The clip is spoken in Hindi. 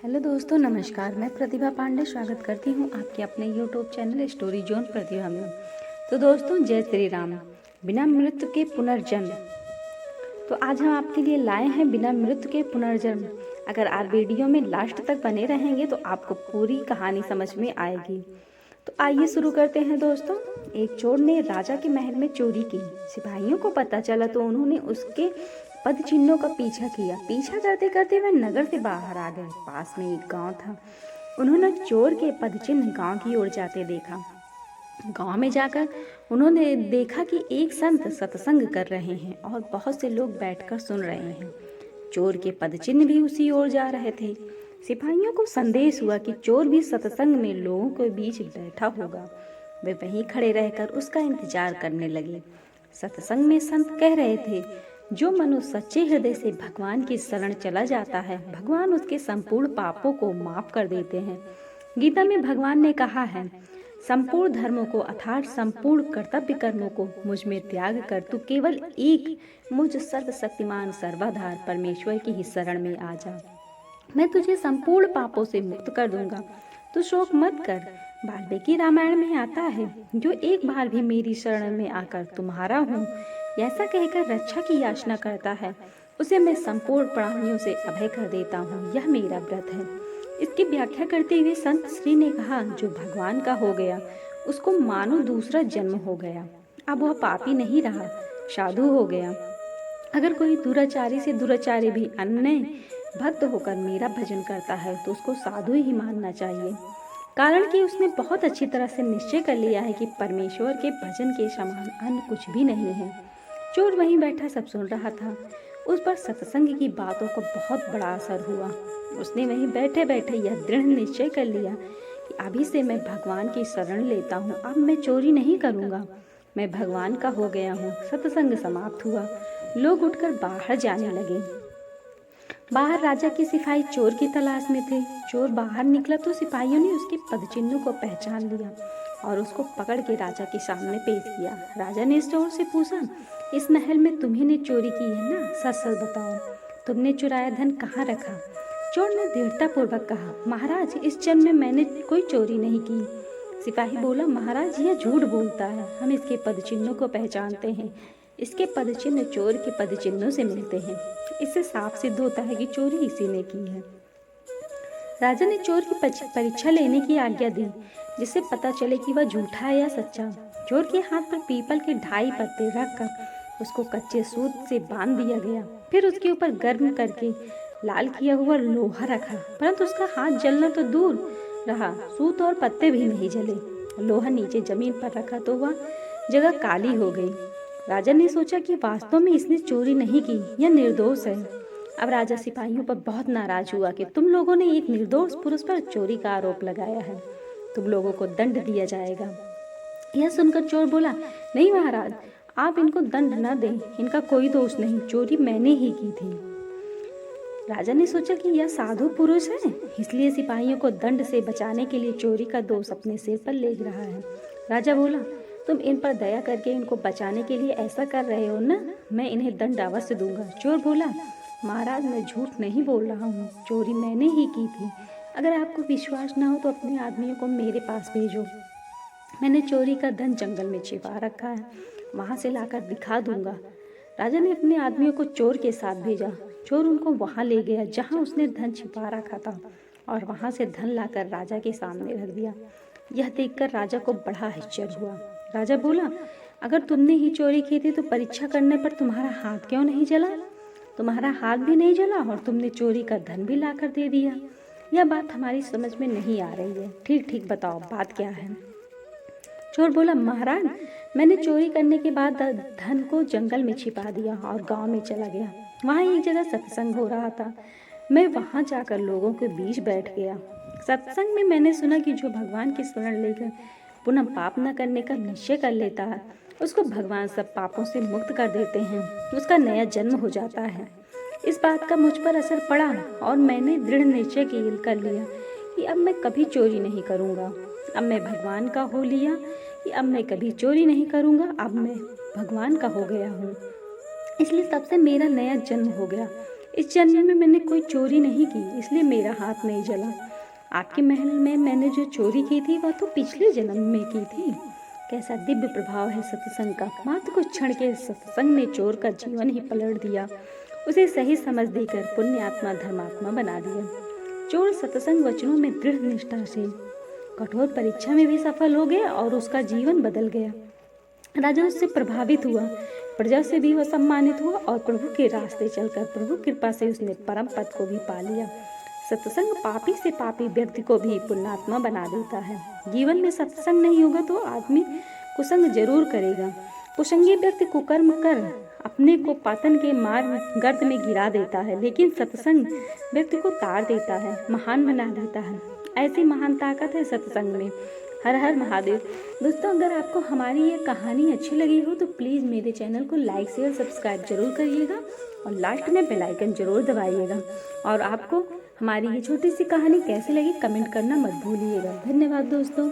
हेलो दोस्तों, नमस्कार। मैं प्रतिभा पांडे स्वागत करती हूँ आपके अपने यूट्यूब चैनल स्टोरी जोन प्रतिभा में। तो दोस्तों, जय श्री राम। बिना मृत्यु के पुनर्जन्म। तो आज हम आपके लिए लाए हैं बिना मृत्यु के पुनर्जन्म। अगर आप वीडियो में लास्ट तक बने रहेंगे तो आपको पूरी कहानी समझ में आएगी। तो आइए शुरू करते हैं दोस्तों। एक चोर ने राजा के महल में चोरी की। सिपाहियों को पता चला तो उन्होंने उसके पद चिन्हों का पीछा करते करते वह नगर से बाहर आ गए। पास में एक गांव था। उन्होंने चोर के पद चिन्ह गांव की ओर जाते देखा। गांव में जाकर उन्होंने देखा कि एक संत सत्संग कर रहे हैं और बहुत से लोग बैठकर सुन रहे हैं। चोर के पद चिन्ह भी उसी ओर जा रहे थे। सिपाहियों को संदेश हुआ कि चोर भी सत्संग में लोगों के बीच बैठा होगा। वे वहीं खड़े रहकर उसका इंतजार करने लगे। सत्संग में संत कह रहे थे, जो मनुष्य सच्चे हृदय से भगवान की शरण चला जाता है, भगवान उसके संपूर्ण पापों को माफ कर देते हैं। गीता में भगवान ने कहा है, संपूर्ण धर्मों को अर्थात संपूर्ण कर्तव्य कर्मों को मुझ में त्याग कर तू केवल एक मुझ सर्वशक्तिमान सर्वाधार परमेश्वर की ही शरण में आ जा। मैं तुझे संपूर्ण पापों से मुक्त कर दूंगा। तू शोक मत कर। वाल्मीकि रामायण में आता है, जो एक बार भी मेरी शरण में आकर तुम्हारा हूँ ऐसा कहकर रक्षा की याचना करता है, उसे मैं संपूर्ण प्राणियों से अभय कर देता हूँ। यह मेरा व्रत है। इसकी व्याख्या करते हुए संत श्री ने कहा, जो भगवान का हो गया उसको मानो दूसरा जन्म हो गया। अब वह पापी नहीं रहा, साधु हो गया। अगर कोई दुराचारी से दुराचारी भी अन्य भक्त होकर मेरा भजन करता है तो उसको साधु ही मानना चाहिए, कारण कि उसने बहुत अच्छी तरह से निश्चय कर लिया है कि परमेश्वर के भजन के समान अन्य कुछ भी नहीं है। चोर वहीं बैठा सब सुन रहा था। उस पर सत्संग की बातों का बहुत बड़ा असर हुआ। उसने वहीं बैठे बैठे यह दृढ़ निश्चय कर लिया कि अभी से मैं भगवान की शरण लेता हूँ। अब मैं चोरी नहीं करूँगा। मैं भगवान का हो गया हूँ। सत्संग समाप्त हुआ। लोग उठकर बाहर जाने लगे। बाहर राजा के सिपाही चोर की तलाश में थे। चोर बाहर निकला तो सिपाहियों ने उसके पदचिन्हों को पहचान लिया और उसको पकड़ के राजा के सामने पेश किया। राजा ने चोर से पूछा, इस महल में तुम्ही ने चोरी की है ना? सच सच बताओ, तुमने चुराया धन कहाँ रखा? चोर ने दृढ़ता पूर्वक कहा, महाराज, इस जन्म में मैंने कोई चोरी नहीं की। सिपाही बोला, महाराज, यह झूठ बोलता है। हम इसके पदचिन्हों को पहचानते हैं। इसके पदचिन्ह चोर के पदचिन्हों से मिलते हैं। इससे साफ सिद्ध होता है कि चोरी इसी ने की है। राजा ने चोर की परीक्षा लेने की आज्ञा दी, जिससे पता चले कि वह झूठा है या सच्चा। चोर के हाथ पर पीपल के 2.5 पत्ते रखकर उसको कच्चे सूत से बांध दिया गया। फिर उसके ऊपर गर्म करके लाल किया हुआ लोहा रखा, परंतु उसका हाथ जलना तो दूर रहा, सूत और पत्ते भी नहीं जले। लोहा नीचे जमीन पर रखा तो वह जगह काली हो गई। राजा ने सोचा कि वास्तव में इसने चोरी नहीं की, यह निर्दोष है। अब राजा सिपाहियों पर बहुत नाराज हुआ कि तुम लोगों ने एक निर्दोष पुरुष पर चोरी का आरोप लगाया है, तुम लोगों को दंड दिया जाएगा। यह सुनकर चोर बोला, नहीं महाराज, आप इनको दंड न दें, इनका कोई दोष नहीं, चोरी मैंने ही की थी। राजा ने सोचा कि यह साधु पुरुष है, इसलिए सिपाहियों को दंड से बचाने के लिए चोरी का दोष अपने सिर पर ले रहा है। राजा बोला, तुम इन पर दया करके इनको बचाने के लिए ऐसा कर रहे हो ना? मैं इन्हें दंड अवश्य दूंगा। चोर बोला, महाराज, मैं झूठ नहीं बोल रहा हूँ, चोरी मैंने ही की थी। अगर आपको विश्वास ना हो तो अपने आदमियों को मेरे पास भेजो। मैंने चोरी का धन जंगल में छिपा रखा है, वहाँ से लाकर दिखा दूंगा। राजा ने अपने आदमियों को चोर के साथ भेजा। चोर उनको वहाँ ले गया जहाँ उसने धन छिपा रखा था और वहाँ से धन लाकर राजा के सामने रख दिया। यह देखकर राजा को बड़ा आश्चर्य हुआ। राजा बोला, अगर तुमने ही चोरी की थी तो परीक्षा करने पर तुम्हारा हाथ क्यों नहीं जला? तुम्हारा हाथ भी नहीं जला और तुमने चोरी का धन भी लाकर दे दिया। यह बात हमारी समझ में नहीं आ रही है। ठीक ठीक बताओ, बात क्या है? चोर बोला, महाराज, मैंने चोरी करने के बाद धन को जंगल में छिपा दिया और गांव में चला गया। वहाँ एक जगह सत्संग हो रहा था। मैं वहाँ जाकर लोगों के बीच बैठ गया। सत्संग में मैंने सुना कि जो भगवान की शरण लेकर पुनः पाप न करने का निश्चय कर लेता है, उसको भगवान सब पापों से मुक्त कर देते हैं, उसका नया जन्म हो जाता है। इस बात का मुझ पर असर पड़ा और मैंने दृढ़ निश्चय कर लिया कि अब मैं कभी चोरी नहीं करूँगा। अब मैं भगवान का हो लिया कि अब मैं कभी चोरी नहीं करूँगा। अब मैं भगवान का हो गया हूँ, इसलिए तब से मेरा नया जन्म हो गया। इस जन्म में मैंने कोई चोरी नहीं की, इसलिए मेरा हाथ नहीं जला। आपके महल में मैंने जो चोरी की थी वह तो पिछले जन्म में की थी। कैसा दिव्य प्रभाव है सत्संग का। मात्र कुछ क्षण के सत्संग ने चोर का जीवन ही पलट दिया, उसे सही समझ देकर पुण्य आत्मा धर्मात्मा बना दिया। चोर सत्संग वचनों में दृढ़ निष्ठा से कठोर परीक्षा में भी सफल हो गया और उसका जीवन बदल गया। राजा उससे प्रभावित हुआ, प्रजा से भी वह सम्मानित हुआ और प्रभु के रास्ते चलकर प्रभु कृपा से उसने परम पद को भी पा लिया। सत्संग पापी से पापी व्यक्ति को भी पुण्यात्मा बना देता है। जीवन में सत्संग नहीं होगा तो आदमी कुसंग जरूर करेगा। कुसंगी व्यक्ति कुकर्म कर अपने को पातन के मार्ग गर्त में गिरा देता है, लेकिन सत्संग व्यक्ति को तार देता है, महान बना देता है। ऐसी महान ताकत है सत्संग में। हर हर महादेव। दोस्तों, अगर आपको हमारी ये कहानी अच्छी लगी हो तो प्लीज़ मेरे चैनल को लाइक शेयर सब्सक्राइब जरूर करिएगा और लास्ट में बेल आइकन जरूर दबाइएगा। और आपको हमारी ये छोटी सी कहानी कैसी लगी कमेंट करना मत भूलिएगा। धन्यवाद दोस्तों।